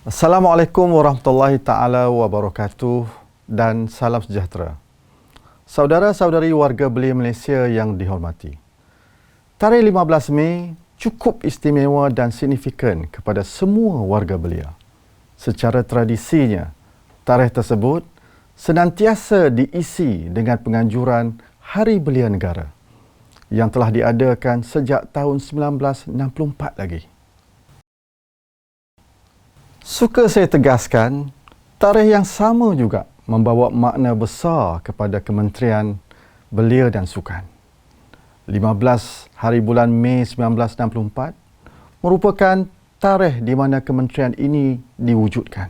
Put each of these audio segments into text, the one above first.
Assalamualaikum warahmatullahi taala wabarakatuh dan salam sejahtera. Saudara-saudari warga belia Malaysia yang dihormati. Tarikh 15 Mei cukup istimewa dan signifikan kepada semua warga belia. Secara tradisinya, tarikh tersebut senantiasa diisi dengan penganjuran Hari Belia Negara yang telah diadakan sejak tahun 1964 lagi. Suka saya tegaskan, tarikh yang sama juga membawa makna besar kepada Kementerian Belia dan Sukan. 15 hari bulan Mei 1964 merupakan tarikh di mana kementerian ini diwujudkan.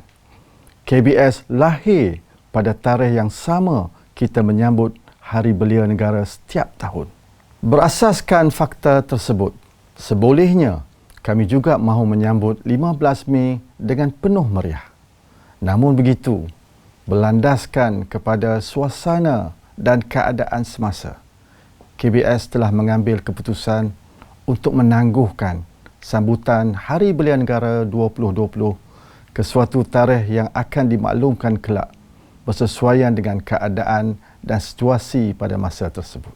KBS lahir pada tarikh yang sama kita menyambut Hari Belia Negara setiap tahun. Berasaskan fakta tersebut, sebolehnya kami juga mahu menyambut 15 Mei dengan penuh meriah. Namun begitu, berlandaskan kepada suasana dan keadaan semasa, KBS telah mengambil keputusan untuk menangguhkan sambutan Hari Belia Negara 2020 ke suatu tarikh yang akan dimaklumkan kelak bersesuaian dengan keadaan dan situasi pada masa tersebut.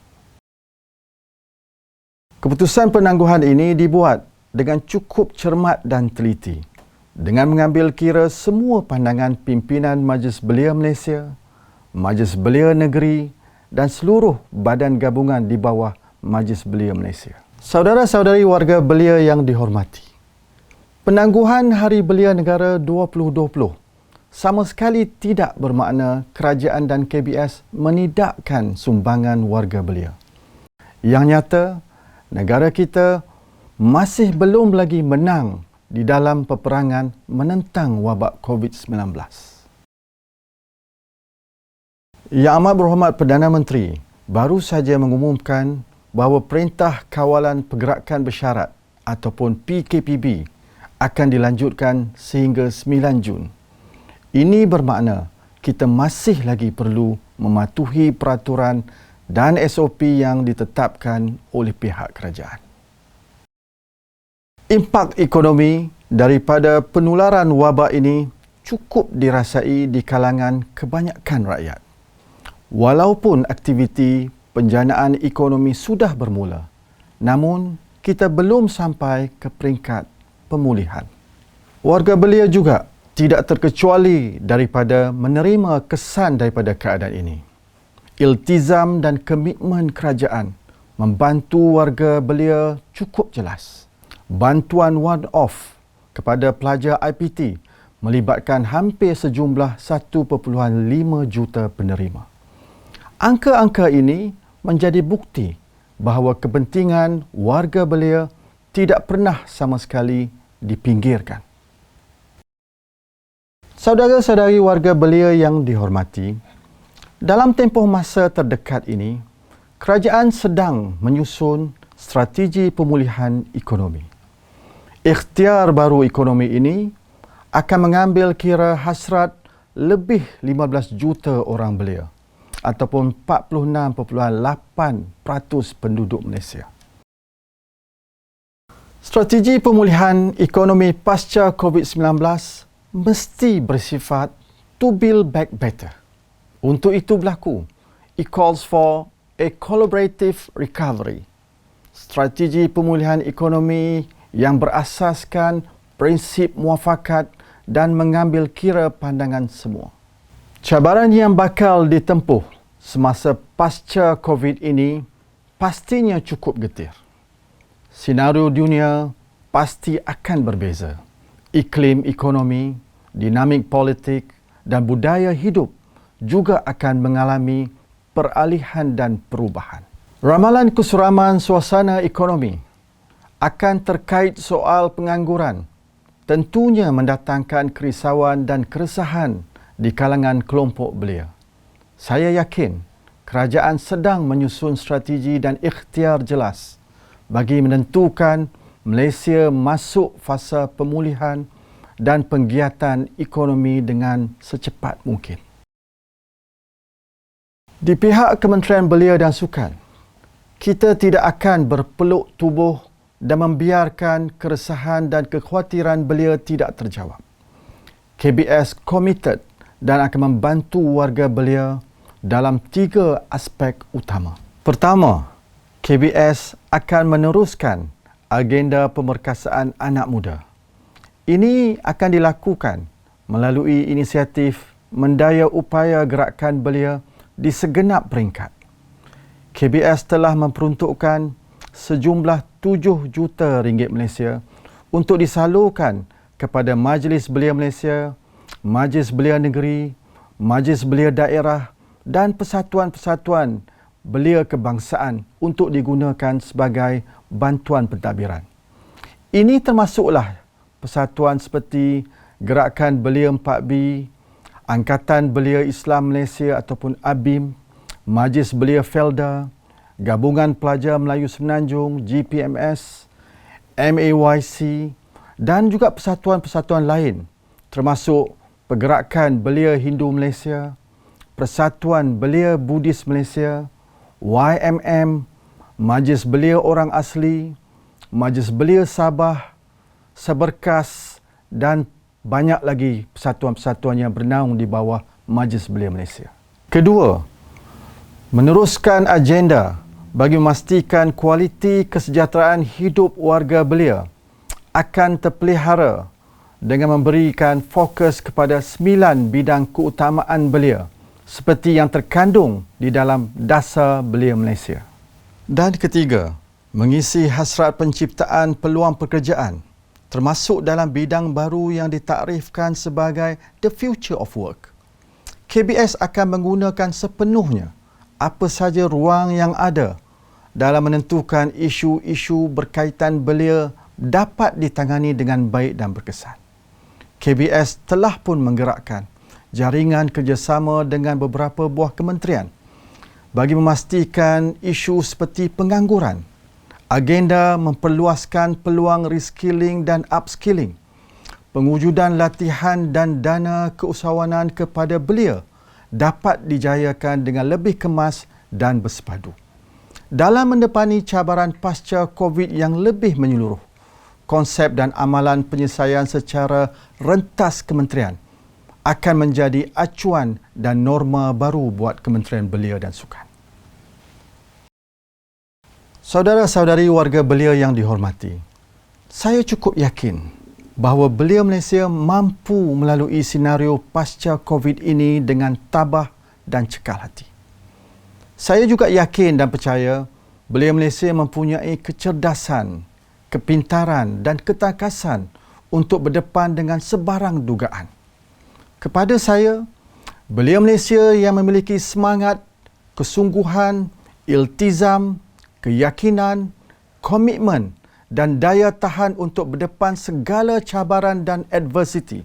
Keputusan penangguhan ini dibuat dengan cukup cermat dan teliti, dengan mengambil kira semua pandangan pimpinan Majlis Belia Malaysia, Majlis Belia Negeri dan seluruh badan gabungan di bawah Majlis Belia Malaysia. Saudara-saudari warga belia yang dihormati, penangguhan Hari Belia Negara 2020 sama sekali tidak bermakna kerajaan dan KBS menidakkan sumbangan warga belia. Yang nyata, negara kita masih belum lagi menang di dalam peperangan menentang wabak COVID-19. Yang Amat Berhormat Perdana Menteri baru saja mengumumkan bahawa Perintah Kawalan Pergerakan Bersyarat ataupun PKPB akan dilanjutkan sehingga 9 Jun. Ini bermakna kita masih lagi perlu mematuhi peraturan dan SOP yang ditetapkan oleh pihak kerajaan. Impak ekonomi daripada penularan wabak ini cukup dirasai di kalangan kebanyakan rakyat. Walaupun aktiviti penjanaan ekonomi sudah bermula, namun kita belum sampai ke peringkat pemulihan. Warga belia juga tidak terkecuali daripada menerima kesan daripada keadaan ini. Iltizam dan komitmen kerajaan membantu warga belia cukup jelas. Bantuan one-off kepada pelajar IPT melibatkan hampir sejumlah 1.5 juta penerima. Angka-angka ini menjadi bukti bahawa kepentingan warga belia tidak pernah sama sekali dipinggirkan. Saudara-saudari warga belia yang dihormati, dalam tempoh masa terdekat ini, kerajaan sedang menyusun strategi pemulihan ekonomi. Ikhtiar baru ekonomi ini akan mengambil kira hasrat lebih 15 juta orang belia ataupun 46.8% penduduk Malaysia. Strategi pemulihan ekonomi pasca COVID-19 mesti bersifat to build back better. Untuk itu berlaku, it calls for a collaborative recovery. Strategi pemulihan ekonomi yang berasaskan prinsip muafakat dan mengambil kira pandangan semua. Cabaran yang bakal ditempuh semasa pasca COVID ini pastinya cukup getir. Senario dunia pasti akan berbeza. Iklim ekonomi, dinamik politik dan budaya hidup juga akan mengalami peralihan dan perubahan. Ramalan kesuraman suasana ekonomi akan terkait soal pengangguran tentunya mendatangkan kerisauan dan keresahan di kalangan kelompok belia. Saya yakin kerajaan sedang menyusun strategi dan ikhtiar jelas bagi menentukan Malaysia masuk fasa pemulihan dan penggiatan ekonomi dengan secepat mungkin. Di pihak Kementerian Belia dan Sukan, kita tidak akan berpeluk tubuh dan membiarkan keresahan dan kekhawatiran belia tidak terjawab. KBS committed dan akan membantu warga belia dalam 3 aspek utama. Pertama, KBS akan meneruskan agenda pemerkasaan anak muda. Ini akan dilakukan melalui inisiatif mendaya upaya gerakan belia di segenap peringkat. KBS telah memperuntukkan sejumlah 7 juta ringgit Malaysia untuk disalurkan kepada Majlis Belia Malaysia, Majlis Belia Negeri, Majlis Belia Daerah dan persatuan-persatuan belia kebangsaan untuk digunakan sebagai bantuan pentadbiran. Ini termasuklah persatuan seperti Gerakan Belia 4B, Angkatan Belia Islam Malaysia ataupun ABIM, Majlis Belia Felda, Gabungan Pelajar Melayu Semenanjung GPMS, MAYC dan juga persatuan-persatuan lain termasuk Pergerakan Belia Hindu Malaysia, Persatuan Belia Buddhis Malaysia, YMM, Majlis Belia Orang Asli, Majlis Belia Sabah, Seberkas dan banyak lagi persatuan-persatuan yang bernaung di bawah Majlis Belia Malaysia. Kedua, meneruskan agenda bagi memastikan kualiti kesejahteraan hidup warga belia akan terpelihara dengan memberikan fokus kepada 9 bidang keutamaan belia seperti yang terkandung di dalam Dasar Belia Malaysia. Dan ketiga, mengisi hasrat penciptaan peluang pekerjaan termasuk dalam bidang baru yang ditaktifkan sebagai the future of work. KBS akan menggunakan sepenuhnya apa sahaja ruang yang ada dalam menentukan isu-isu berkaitan belia dapat ditangani dengan baik dan berkesan. KBS telah pun menggerakkan jaringan kerjasama dengan beberapa buah kementerian bagi memastikan isu seperti pengangguran, agenda memperluaskan peluang reskilling dan upskilling, pengujudan latihan dan dana keusahawanan kepada belia dapat dijayakan dengan lebih kemas dan bersepadu. Dalam mendepani cabaran pasca COVID yang lebih menyeluruh, konsep dan amalan penyelesaian secara rentas kementerian akan menjadi acuan dan norma baru buat Kementerian Belia dan Sukan. Saudara-saudari warga belia yang dihormati, saya cukup yakin bahawa Belia Malaysia mampu melalui senario pasca COVID ini dengan tabah dan cekal hati. Saya juga yakin dan percaya Belia Malaysia mempunyai kecerdasan, kepintaran dan ketakasan untuk berdepan dengan sebarang dugaan. Kepada saya, Belia Malaysia yang memiliki semangat, kesungguhan, iltizam, keyakinan, komitmen dan daya tahan untuk berdepan segala cabaran dan adversiti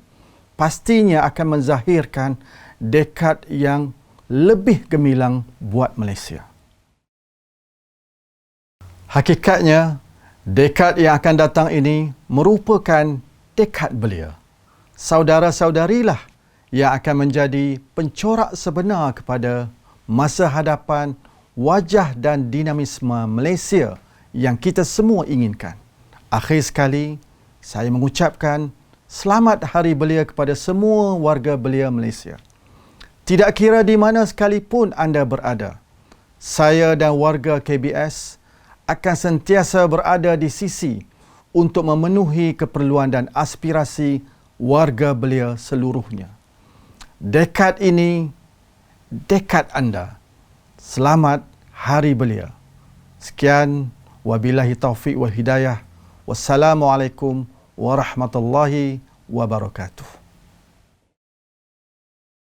pastinya akan menzahirkan dekad yang lebih gemilang buat Malaysia. Hakikatnya, dekad yang akan datang ini merupakan dekad belia. Saudara-saudarilah yang akan menjadi pencorak sebenar kepada masa hadapan, wajah dan dinamisme Malaysia yang kita semua inginkan. Akhir sekali, saya mengucapkan selamat Hari Belia kepada semua warga belia Malaysia. Tidak kira di mana sekalipun anda berada, saya dan warga KBS akan sentiasa berada di sisi untuk memenuhi keperluan dan aspirasi warga belia seluruhnya. Dekad ini, dekad anda. Selamat Hari Belia. Sekian, wabillahi taufiq wal hidayah. Wassalamualaikum warahmatullahi wabarakatuh.